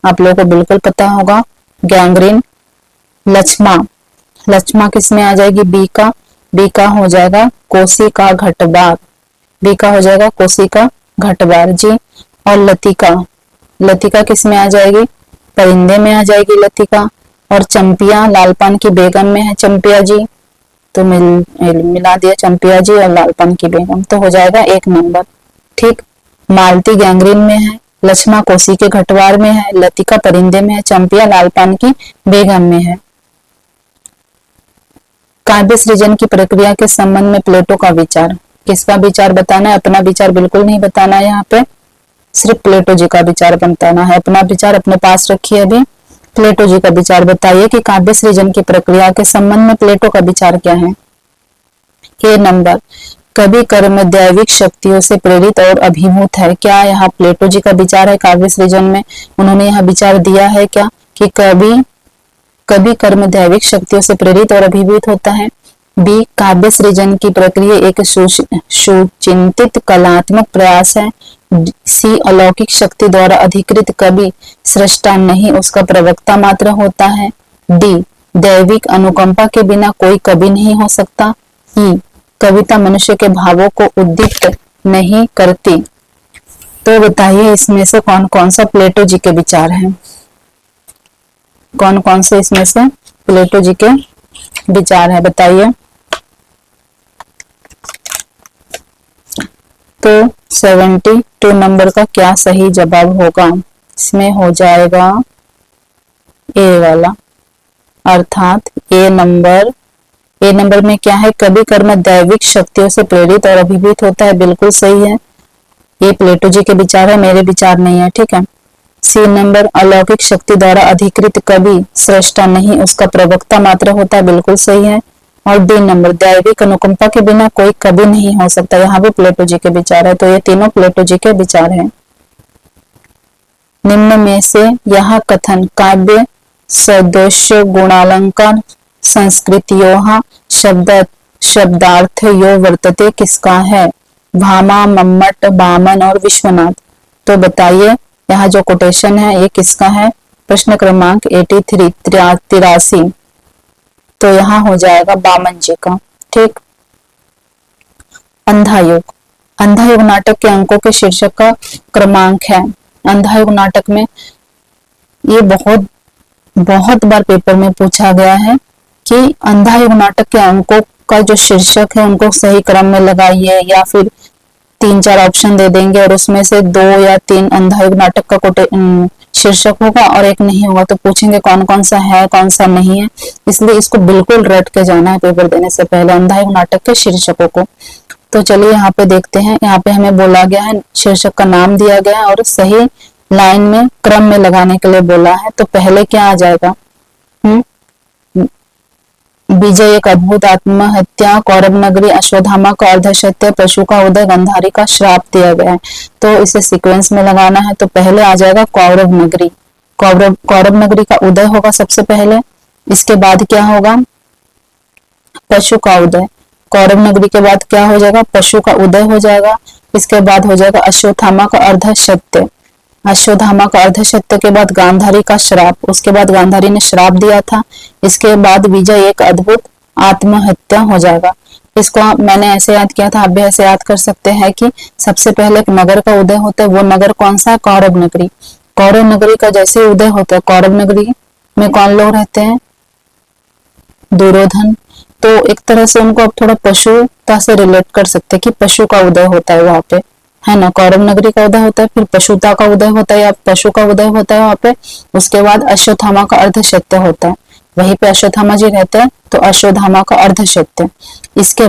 आप लोगों को बिल्कुल पता होगा, गैंगरेन। लक्ष्मा, लक्ष्मा किस में आ जाएगी, बी का हो जाएगा कोशिका घटवार, बी का हो जाएगा कोशिका घटवार जी। और लतिका, लतिका किस में आ जाएगी, परिंदे में आ जाएगी लतिका। और चंपिया लालपान की बेगम में है चंपिया जी, तो मिला दिया चंपिया जी और लालपान की बेगम, तो हो जाएगा 1 नंबर। ठीक, मालती गैंग्रीन में है, लक्ष्मा कोसी के घटवार में है, लतिका परिंदे में है, चंपिया लालपान की बेगम में है। काव्य सृजन की प्रक्रिया के संबंध में प्लेटो का विचार, किसका विचार बताना है, अपना विचार बिल्कुल नहीं बताना है, यहाँ पे सिर्फ प्लेटो जी का विचार बताना है। अपना विचार अपने पास रखिए, अभी प्लेटो जी का विचार बताइए कि काव्य सृजन की प्रक्रिया के संबंध में प्लेटो का विचार क्या है। ए नंबर, कवि कर्म दैविक शक्तियों से प्रेरित और अभिभूत है। क्या यहाँ प्लेटो जी का विचार है काव्य सृजन में, उन्होंने यहाँ विचार दिया है क्या कि कवि कर्म दैविक शक्तियों से प्रेरित और अभिभूत होता है। बी, काव्य सृजन की प्रक्रिया एक सुचिंतित कलात्मक प्रयास है। सी, अलौकिक शक्ति द्वारा अधिकृत कवि सृष्टा नहीं उसका प्रवक्ता मात्र होता है। डी, दैविक अनुकंपा के बिना कोई कवि नहीं हो सकता। ई, कविता मनुष्य के भावों को उद्दीप्त नहीं करती। तो बताइए इसमें से कौन कौन सा प्लेटो जी के विचार हैं, कौन कौन से इसमें से प्लेटो जी के विचार है, बताइए। तो 72 नंबर का क्या सही जवाब होगा, इसमें हो जाएगा ए वाला, अर्थात ए नंबर। ए नंबर में क्या है, कवि कर्म दैविक शक्तियों से प्रेरित और अभिभूत होता है, बिल्कुल सही है, ये प्लेटो जी के विचार है, मेरे विचार नहीं है, ठीक है। सी नंबर, अलौकिक शक्ति द्वारा अधिकृत कवि सृष्टा नहीं उसका प्रवक्ता मात्र होता है, बिल्कुल सही है। और डी नंबर, दैविक अनुकंपा के बिना कोई कवि नहीं हो सकता, यहाँ भी प्लेटो जी के विचार है, तो ये तीनों प्लेटो जी के विचार हैं। निम्न में से यह कथन काव्य सदृश्य गुणालंकार संस्कृतियों शब्दार्थ यो वर्तते किसका है। भामा, मम्मट, बामन और विश्वनाथ। तो बताइए यहाँ जो कोटेशन है ये किसका है। प्रश्न क्रमांक 83। तो यहाँ हो जाएगा बामन जी का। ठीक, अंधायुग, अंधायुग नाटक के अंकों के शीर्षक का क्रमांक है। अंधायुग नाटक में ये बहुत बार पेपर में पूछा गया है कि अंधायुग नाटक के अंकों का जो शीर्षक है उनको सही क्रम में लगाइए, या फिर 3-4 ऑप्शन दे देंगे और उसमें से 2 या 3 अंधायुग नाटक का शीर्षक होगा और एक नहीं होगा, तो पूछेंगे कौन कौन सा है कौन सा नहीं है। इसलिए इसको बिल्कुल रट के जाना है पेपर देने से पहले, अंधायुग नाटक के शीर्षकों को। तो चलिए यहाँ पे देखते हैं, यहाँ पे हमें बोला गया है, शीर्षक का नाम दिया गया है और सही लाइन में क्रम में लगाने के लिए बोला है। तो पहले क्या आ जाएगा, विजय एक अद्भुत आत्महत्या, कौरव नगरी, अश्वत्थामा का अर्धसत्य, पशु का उदय, गंधारी का श्राप दिया गया है। तो इसे सीक्वेंस में लगाना है। तो पहले आ जाएगा कौरव नगरी, कौरव नगरी का उदय होगा सबसे पहले। इसके बाद क्या होगा, पशु का उदय। कौरव नगरी के बाद क्या हो जाएगा, पशु का उदय हो जाएगा। इसके बाद हो जाएगा अश्वत्थामा का अर्धसत्य, अश्वत्थामा का अर्धसत्य के बाद गांधारी का श्राप, उसके बाद गांधारी ने श्राप दिया था। इसके बाद विजय एक अद्भुत आत्महत्या हो जाएगा। इसको मैंने ऐसे याद किया था, आप भी ऐसे याद कर सकते हैं कि सबसे पहले एक नगर का उदय होता है, वो नगर कौन सा है? कौरव नगरी। कौरव नगरी का जैसे उदय होता है, कौरव नगरी में कौन लोग रहते हैं? दुर्योधन। तो एक तरह से उनको अब थोड़ा पशुता से रिलेट कर सकते हैं कि पशु का उदय होता है वहां पे, है ना। कौरव नगरी का उदय होता है, फिर पशुता का उदय होता है या पशु का उदय होता है वहां पे। उसके बाद अश्वत्थामा का अर्धसत्य होता है, वहीं पे अश्वत्थामा जी रहते हैं, तो अश्वत्थामा का अर्धसत्य। इसके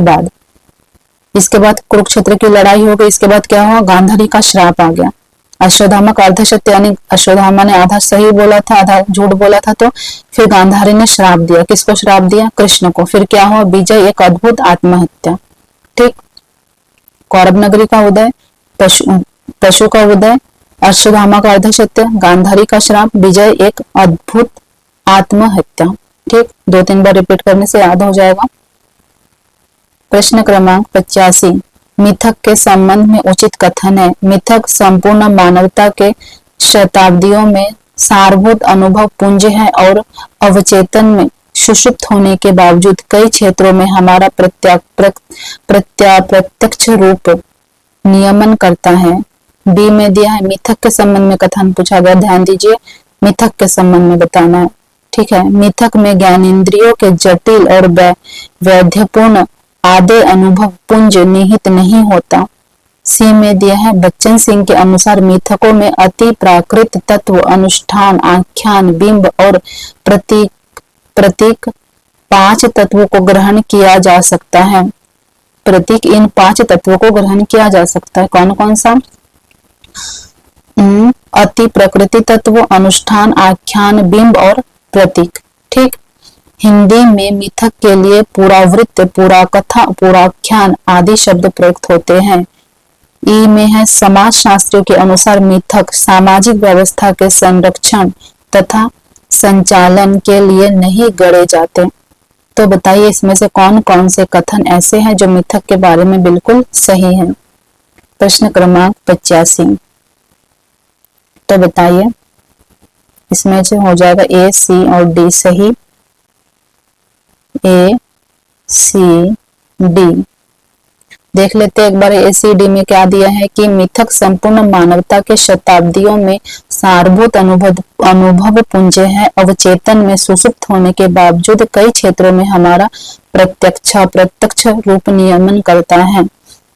बाद कुरुक्षेत्र की लड़ाई हो गई। इसके बाद क्या हुआ? गांधारी का श्राप आ गया। अश्वत्थामा का अर्धसत्य यानी अश्वत्थामा ने आधा सही बोला था, आधा झूठ बोला था, तो फिर गांधारी ने श्राप दिया। किसको श्राप दिया? कृष्ण को। फिर क्या हुआ? विजय, एक अद्भुत आत्महत्या। ठीक। कौरव नगरी का उदय, पशु का उदय, अश्वत्थामा का अर्धसत्य, गांधारी का श्राप, विजय, एक अद्भुत आत्महत्या। ठीक, 2-3 बार रिपीट करने से याद हो जाएगा। प्रश्न क्रमांक 85, मिथक के संबंध में उचित कथन है। मिथक संपूर्ण मानवता के शताब्दियों में सारभूत अनुभव पुंज है और अवचेतन में सुषुप्त होने के बावजूद कई क्षेत्रों में हमारा प्रत्यक्ष रूप नियमन करता है। बी में दिया है मिथक के संबंध में कथन पूछा गया, ध्यान दीजिए, मिथक के संबंध में बताना है। ठीक है, मिथक में ज्ञानेंद्रियों के जटिल और वैधपूर्ण आदि अनुभव पुंज निहित नहीं होता। सी में दिया है बच्चन सिंह के अनुसार मिथकों में अति प्राकृत तत्व, अनुष्ठान, आख्यान, बिंब और प्रतीक 5 तत्वों को ग्रहण किया जा सकता है। प्रतीक, इन 5 तत्वों को ग्रहण किया जा सकता है। कौन कौन सा? अति प्रकृति तत्व, अनुष्ठान, आख्यान, बिंब और प्रतीक। ठीक। हिंदी में मिथक के लिए पुरावृत्त, पुराकथा, पुराख्यान आदि शब्द प्रयुक्त होते हैं। ई में है समाज शास्त्रियों के अनुसार मिथक सामाजिक व्यवस्था के संरक्षण तथा संचालन के लिए नहीं गढ़े जाते। तो बताइए इसमें से कौन कौन से कथन ऐसे हैं जो मिथक के बारे में बिल्कुल सही हैं। प्रश्न क्रमांक 85, तो बताइए इसमें से हो जाएगा ए, सी और डी सही। ए, सी, डी देख लेते हैं एक बार। ए, सी, डी में क्या दिया है कि मिथक संपूर्ण मानवता के शताब्दियों में सारभूत अनुभव पुंज है, अवचेतन में सुसुप्त होने के बावजूद कई क्षेत्रों में हमारा प्रत्यक्ष रूप नियमन करता है।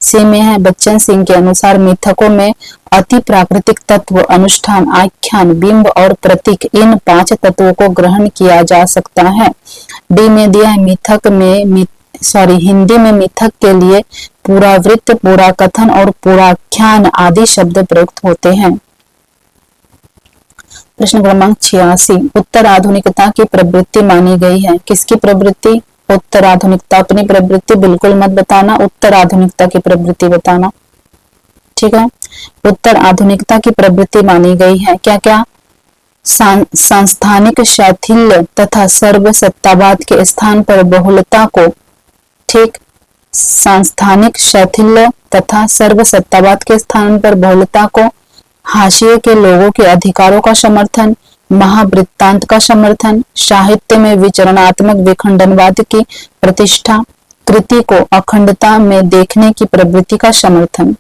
सी में है बच्चन सिंह के अनुसार मिथकों में अति प्राकृतिक तत्व, अनुष्ठान, आख्यान, बिंब और प्रतीक, इन 5 तत्वों को ग्रहण किया जा सकता है। डी में दिया है हिंदी में मिथक के लिए पुरावृत्त, पुराकथन और पुराख्यान आदि शब्द प्रयुक्त होते हैं। प्रश्न क्रमांक 86, उत्तर आधुनिकता की प्रवृत्ति मानी गई है। किसकी प्रवृत्ति? उत्तर आधुनिकता। अपनी प्रवृत्ति बिल्कुल मत बताना, उत्तर आधुनिकता की प्रवृत्ति बताना। ठीक है, उत्तर आधुनिकता की प्रवृत्ति मानी गई है। क्या क्या? सांस्थानिक शैथिल्य तथा सर्वसत्तावाद के स्थान पर बहुलता को, ठीक, सांस्थानिक शैथिल्य तथा सर्वसत्तावाद के स्थान पर बहुलता को, हाशिए के लोगों के अधिकारों का समर्थन, महावृत्तांत का समर्थन, साहित्य में विचरणात्मक विखंडनवाद की प्रतिष्ठा, कृति को अखंडता में देखने की प्रवृत्ति का समर्थन।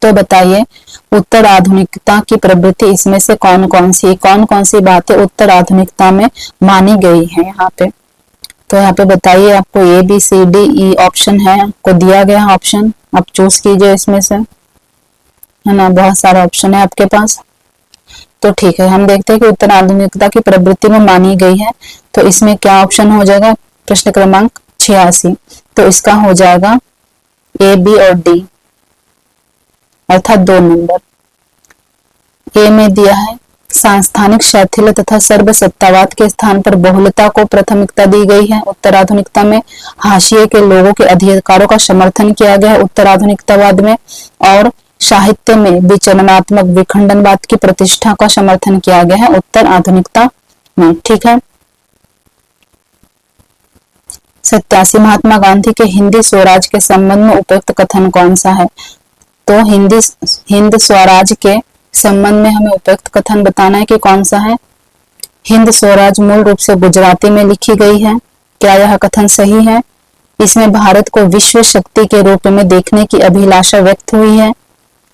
तो बताइए उत्तर आधुनिकता की प्रवृत्ति इसमें से कौन कौन सी बातें उत्तर आधुनिकता में मानी गई है यहाँ पे। तो यहाँ पे बताइए, आपको ए, बी, सी, डी, ई ऑप्शन है, आपको दिया गया ऑप्शन, आप चूज कीजिए इसमें से, है ना। बहुत सारा ऑप्शन है आपके पास। तो ठीक है, हम देखते हैं कि उत्तर आधुनिकता की प्रवृत्ति में मानी गई है, तो इसमें क्या ऑप्शन हो जाएगा? प्रश्न क्रमांक 86, तो इसका हो जाएगा ए, बी और डी, अर्थात 2 नंबर। ए में दिया है सांस्थानिक शैथिल्य तथा सर्वसत्तावाद के स्थान पर बहुलता को प्राथमिकता दी गई है उत्तर आधुनिकता में, हाशिए के लोगों के अधिकारों का समर्थन किया गया है उत्तर आधुनिकतावाद में, और साहित्य में विचरणात्मक विखंडनवाद की प्रतिष्ठा का समर्थन किया गया है उत्तर आधुनिकता में। ठीक है। 87, महात्मा गांधी के हिंदी स्वराज के संबंध में उपयुक्त कथन कौन सा है? तो हिंद स्वराज के संबंध में हमें उपयुक्त कथन बताना है कि कौन सा है। हिंद स्वराज मूल रूप से गुजराती में लिखी गई है, क्या यह कथन सही है? इसमें भारत को विश्व शक्ति के रूप में देखने की अभिलाषा व्यक्त हुई है।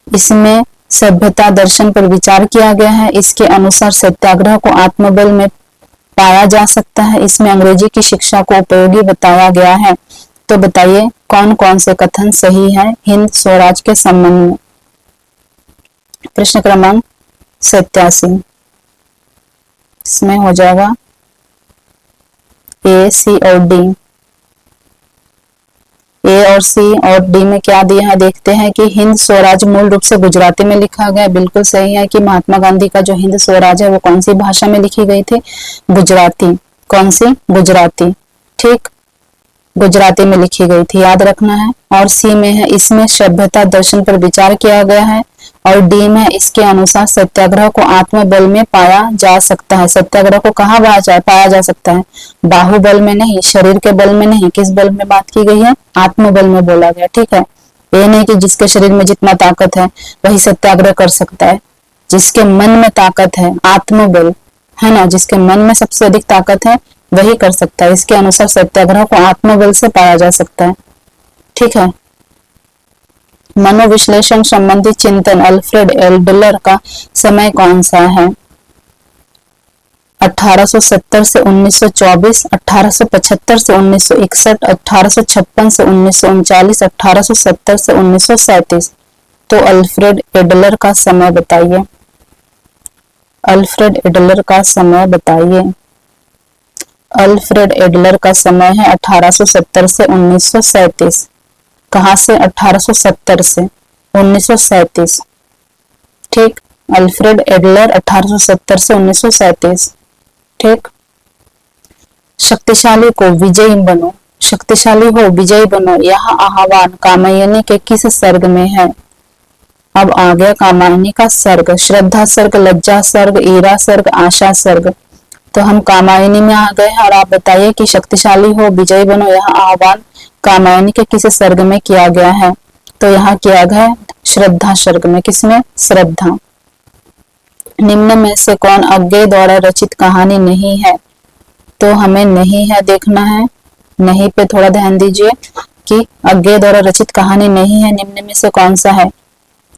इसमें सभ्यता दर्शन पर विचार किया गया है। इसके अनुसार सत्याग्रह को आत्मबल में पाया जा सकता है। इसमें अंग्रेजी की शिक्षा को उपयोगी बताया गया है। तो बताइए कौन कौन से कथन सही है हिंद स्वराज के संबंध में। प्रश्न क्रमांक 87 इसमें हो जाएगा ए, सी और डी। ए और सी और डी में क्या दिया है देखते हैं कि हिंद स्वराज मूल रूप से गुजराती में लिखा गया। बिल्कुल सही है कि महात्मा गांधी का जो हिंद स्वराज है वो कौन सी भाषा में लिखी गई थी? गुजराती। कौन सी? गुजराती। ठीक, गुजराती में लिखी गई थी, याद रखना है। और सी में है इसमें सभ्यता दर्शन पर विचार किया गया है। और डी में इसके अनुसार सत्याग्रह को आत्मबल में पाया जा सकता है। सत्याग्रह को कहाँ पाया जा सकता है? बाहुबल में नहीं, शरीर के बल में नहीं। किस बल में बात की गई है? आत्मबल में बोला गया। ठीक है, ये नहीं कि जिसके शरीर में जितना ताकत है वही सत्याग्रह कर सकता है। जिसके मन में ताकत है, आत्मबल है ना, जिसके मन में सबसे अधिक ताकत है वही कर सकता है। इसके अनुसार सत्याग्रह को आत्मबल से पाया जा सकता है। ठीक है। मनोविश्लेषण संबंधी चिंतन अल्फ्रेड एडलर का समय कौन सा है? 1870 से 1924, 1875 से 1961, 1856 से 1939, 1870 से 1937। तो अल्फ्रेड एडलर का समय बताइए। अल्फ्रेड एडलर का समय बताइए। अल्फ्रेड एडलर का समय है 1870 से 1937। कहां से? 1870 से 1937। ठीक, अल्फ्रेड एडलर 1870 से 1937। ठीक। शक्तिशाली को विजयी बनो, शक्तिशाली हो विजयी बनो, यह आह्वान कामायनी के किस सर्ग में है? अब आ गया कामायनी का सर्ग। श्रद्धा सर्ग, लज्जा सर्ग, ईरा सर्ग, आशा सर्ग। तो हम कामायनी में आ गए हैं और आप बताइए कि शक्तिशाली हो विजयी बनो यह आह्वान कामायनी के किस सर्ग में किया गया है? तो यहाँ किया गया श्रद्धा सर्ग में। किसमें? श्रद्धा। निम्न में से कौन अज्ञेय द्वारा रचित कहानी नहीं है? तो हमें नहीं है देखना है। नहीं पे थोड़ा ध्यान दीजिए कि अज्ञेय द्वारा रचित कहानी नहीं है। निम्न में से कौन सा है?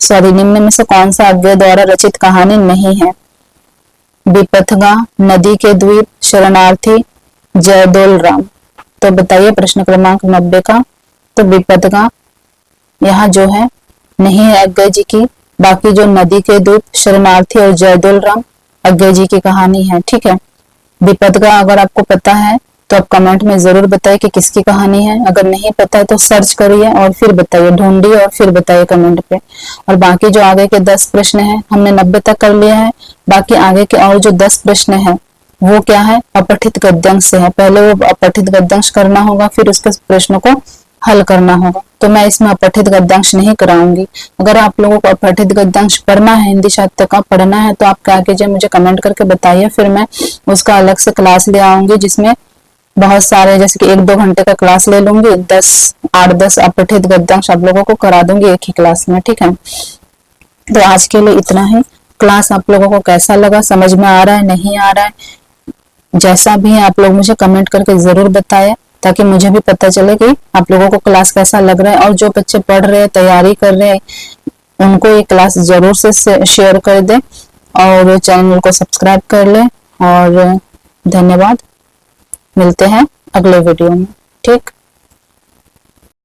निम्न में से कौन सा अज्ञेय द्वारा रचित कहानी नहीं है? विपथगा, नदी के द्वीप, शरणार्थी, जयदोल राम। तो बताइए प्रश्न क्रमांक 90 का। तो विपथगा यहाँ जो है नहीं है अज्ञेय जी की। बाकी जो नदी के द्वीप, शरणार्थी और जयदोल राम अज्ञेय जी की कहानी है। ठीक है। विपथगा अगर आपको पता है तो आप कमेंट में जरूर बताइए कि किसकी कहानी है। अगर नहीं पता है तो सर्च करिए और फिर बताइए, ढूंढिए और फिर बताइए कमेंट पे। और बाकी जो आगे के 10 प्रश्न हैं हमने 90 तक कर लिया है। बाकी आगे के और जो 10 प्रश्न हैं वो क्या है? अपठित गद्यांश से है। पहले वो अपठित गद्यांश करना होगा, फिर उसके प्रश्नों को हल करना होगा। तो मैं इसमें अपठित गद्यांश नहीं कराऊंगी। अगर आप लोगों को अपठित गद्यांश पढ़ना है, हिंदी साहित्य का पढ़ना है, तो आप क्या कीजिए, मुझे कमेंट करके बताइए, फिर मैं उसका अलग से क्लास ले आऊंगी जिसमें बहुत सारे, जैसे कि 1-2 घंटे का क्लास ले लूंगी। 8-10 अपठित गद्यांश आप लोगों को करा दूंगी एक ही क्लास में। ठीक है। तो आज के लिए इतना ही। क्लास आप लोगों को कैसा लगा, समझ में आ रहा है, नहीं आ रहा है, जैसा भी है आप लोग मुझे कमेंट करके जरूर बताएं, ताकि मुझे भी पता चले कि आप लोगों को क्लास कैसा लग रहा है। और जो बच्चे पढ़ रहे हैं, तैयारी कर रहे हैं, उनको ये क्लास जरूर से शेयर कर दें और चैनल को सब्सक्राइब कर लें। और धन्यवाद, मिलते हैं अगले वीडियो में। ठीक।